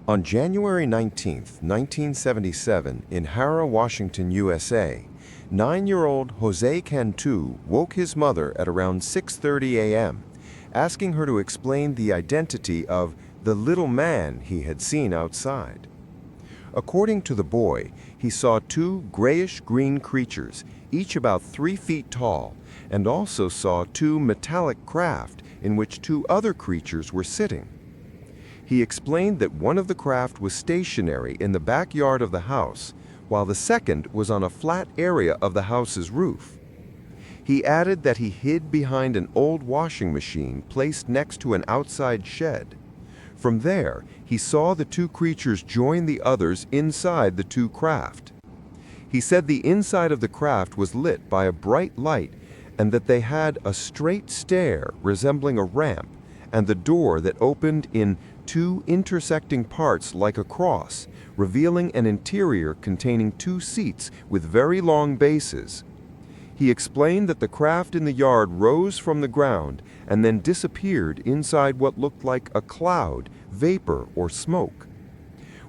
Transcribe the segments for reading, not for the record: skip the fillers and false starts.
On January 19, 1977, in Hara, Washington, USA, 9-year-old Jose Cantu woke his mother at around 6:30 a.m., asking her to explain the identity of the little man he had seen outside. According to the boy, he saw two grayish-green creatures, each about 3 feet tall, and also saw two metallic craft in which two other creatures were sitting. He explained that one of the craft was stationary in the backyard of the house, while the second was on a flat area of the house's roof. He added that he hid behind an old washing machine placed next to an outside shed. From there, he saw the two creatures join the others inside the two craft. He said the inside of the craft was lit by a bright light and that they had a straight stair resembling a ramp and the door that opened in two intersecting parts like a cross, revealing an interior containing two seats with very long bases. He explained that the craft in the yard rose from the ground and then disappeared inside what looked like a cloud, vapor, or smoke.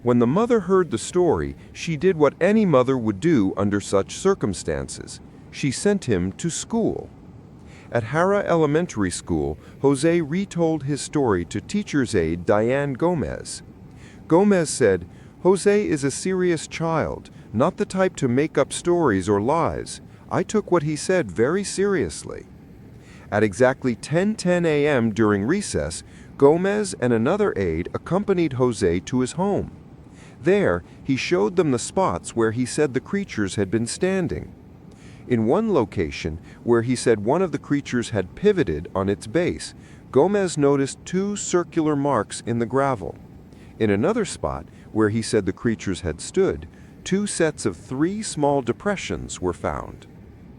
When the mother heard the story, she did what any mother would do under such circumstances. She sent him to school. At Hara Elementary School, Jose retold his story to teacher's aide Diane Gomez. Gomez said, "Jose is a serious child, not the type to make up stories or lies. I took what he said very seriously." At exactly 10:10 a.m. during recess, Gomez and another aide accompanied Jose to his home. There, he showed them the spots where he said the creatures had been standing. In one location, where he said one of the creatures had pivoted on its base, Gomez noticed two circular marks in the gravel. In another spot, where he said the creatures had stood, two sets of 3 small depressions were found.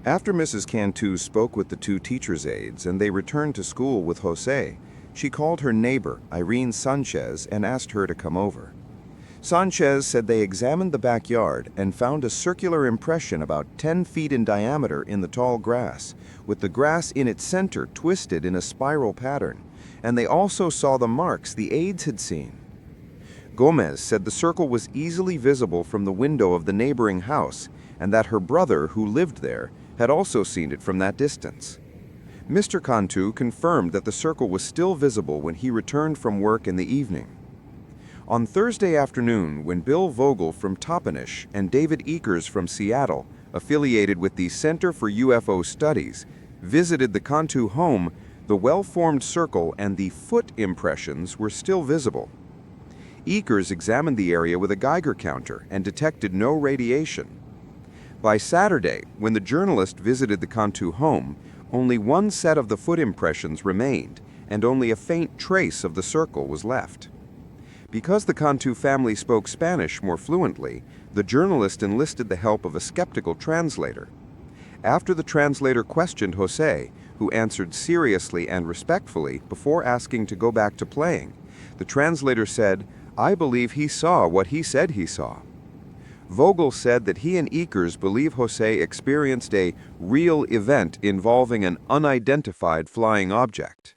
After Mrs. Cantu spoke with the two teacher's aides and they returned to school with Jose, she called her neighbor, Irene Sanchez, and asked her to come over. Sanchez said they examined the backyard and found a circular impression about 10 feet in diameter in the tall grass, with the grass in its center twisted in a spiral pattern, and they also saw the marks the aides had seen. Gomez said the circle was easily visible from the window of the neighboring house, and that her brother, who lived there, had also seen it from that distance. Mr. Cantu confirmed that the circle was still visible when he returned from work in the evening. On Thursday afternoon, when Bill Vogel from Toppenish and David Eakers from Seattle, affiliated with the Center for UFO Studies, visited the Cantu home, the well-formed circle and the foot impressions were still visible. Eakers examined the area with a Geiger counter and detected no radiation. By Saturday, when the journalist visited the Cantu home, only one set of the foot impressions remained, and only a faint trace of the circle was left. Because the Cantu family spoke Spanish more fluently, the journalist enlisted the help of a skeptical translator. After the translator questioned Jose, who answered seriously and respectfully before asking to go back to playing, the translator said, "I believe he saw what he said he saw." Vogel said that he and Eakers believe Jose experienced a real event involving an unidentified flying object.